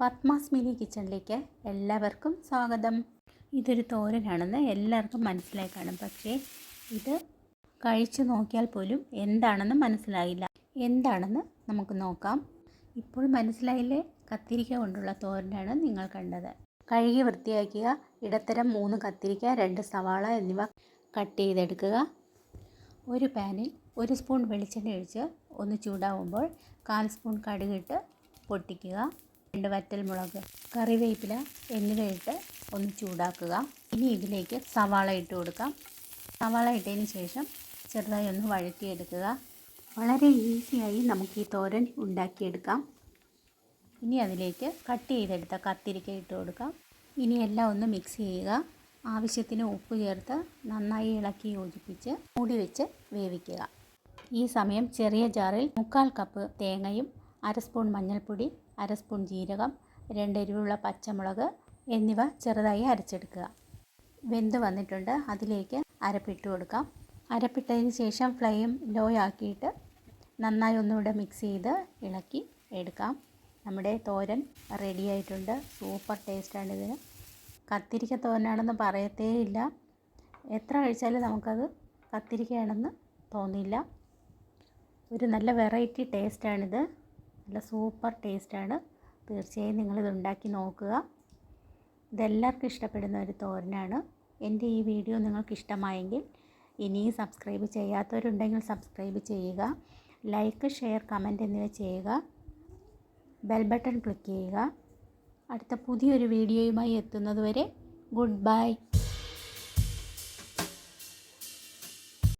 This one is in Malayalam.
പത്മാസ് മിനി കിച്ചണിലേക്ക് എല്ലാവർക്കും സ്വാഗതം. ഇതൊരു തോരനാണെന്ന് എല്ലാവർക്കും മനസ്സിലായി കാണും. പക്ഷേ ഇത് കഴിച്ചു നോക്കിയാൽ പോലും എന്താണെന്ന് മനസ്സിലായില്ല. എന്താണെന്ന് നമുക്ക് നോക്കാം. ഇപ്പോൾ മനസ്സിലായില്ലേ? കത്തിരിക്ക കൊണ്ടുള്ള തോരനാണ് നിങ്ങൾ കണ്ടത്. കഴുകി വൃത്തിയാക്കുക. ഇടത്തരം 3 കത്തിരിക്ക, 2 സവാള എന്നിവ കട്ട് ചെയ്തെടുക്കുക. ഒരു പാനിൽ 1 സ്പൂൺ വെളിച്ചെണ്ണ ഒഴിച്ച് ഒന്ന് ചൂടാവുമ്പോൾ 1/4 സ്പൂൺ കടുകിട്ട് പൊട്ടിക്കുക. 2 വറ്റൽമുളക്, കറിവേപ്പില എന്നിവയിട്ട് ഒന്ന് ചൂടാക്കുക. ഇനി ഇതിലേക്ക് സവാള ഇട്ട് കൊടുക്കാം. സവാള ഇട്ടതിന് ശേഷം ചെറുതായി ഒന്ന് വഴറ്റിയെടുക്കുക. വളരെ ഈസിയായി നമുക്ക് ഈ തോരൻ ഉണ്ടാക്കിയെടുക്കാം. ഇനി അതിലേക്ക് കട്ട് ചെയ്തെടുത്ത കത്തിരിക്ക ഇട്ട് കൊടുക്കാം. ഇനി എല്ലാം ഒന്ന് മിക്സ് ചെയ്യുക. ആവശ്യത്തിന് ഉപ്പ് ചേർത്ത് നന്നായി ഇളക്കി യോജിപ്പിച്ച് മൂടി വെച്ച് വേവിക്കുക. ഈ സമയം ചെറിയ ജാറിൽ 1/4 കപ്പ് തേങ്ങയും 1/2 സ്പൂൺ മഞ്ഞൾപ്പൊടി, 1/2 സ്പൂൺ ജീരകം, 2 എരിവുള്ള പച്ചമുളക് എന്നിവ ചെറുതായി അരച്ചെടുക്കുക. വെന്ത് വന്നിട്ടുണ്ട്. അതിലേക്ക് അരപ്പിട്ട് കൊടുക്കാം. അരപ്പിട്ടതിന് ശേഷം ഫ്ലെയിം ലോ ആക്കിയിട്ട് നന്നായി ഒന്നുകൂടെ മിക്സ് ചെയ്ത് ഇളക്കി എടുക്കാം. നമ്മുടെ തോരൻ റെഡി ആയിട്ടുണ്ട്. സൂപ്പർ ടേസ്റ്റാണ് ഇതിന്. കത്തിരിക്ക തോരനാണെന്ന് പറയത്തേ ഇല്ല. എത്ര കഴിച്ചാലും നമുക്കത് കത്തിരിക്കയാണെന്ന് തോന്നില്ല. ഒരു നല്ല വെറൈറ്റി ടേസ്റ്റാണിത്. നല്ല സൂപ്പർ ടേസ്റ്റാണ്. തീർച്ചയായും നിങ്ങളിത് ഉണ്ടാക്കി നോക്കുക. ഇതെല്ലാവർക്കും ഇഷ്ടപ്പെടുന്ന ഒരു തോരനാണ്. എൻ്റെ ഈ വീഡിയോ നിങ്ങൾക്ക് ഇഷ്ടമായെങ്കിൽ ഇനിയും സബ്സ്ക്രൈബ് ചെയ്യാത്തവരുണ്ടെങ്കിൽ സബ്സ്ക്രൈബ് ചെയ്യുക. ലൈക്ക്, ഷെയർ, കമൻറ്റ് എന്നിവ ചെയ്യുക. ബെൽ ബട്ടൺ ക്ലിക്ക് ചെയ്യുക. അടുത്ത പുതിയൊരു വീഡിയോയുമായി എത്തുന്നതുവരെ ഗുഡ് ബൈ.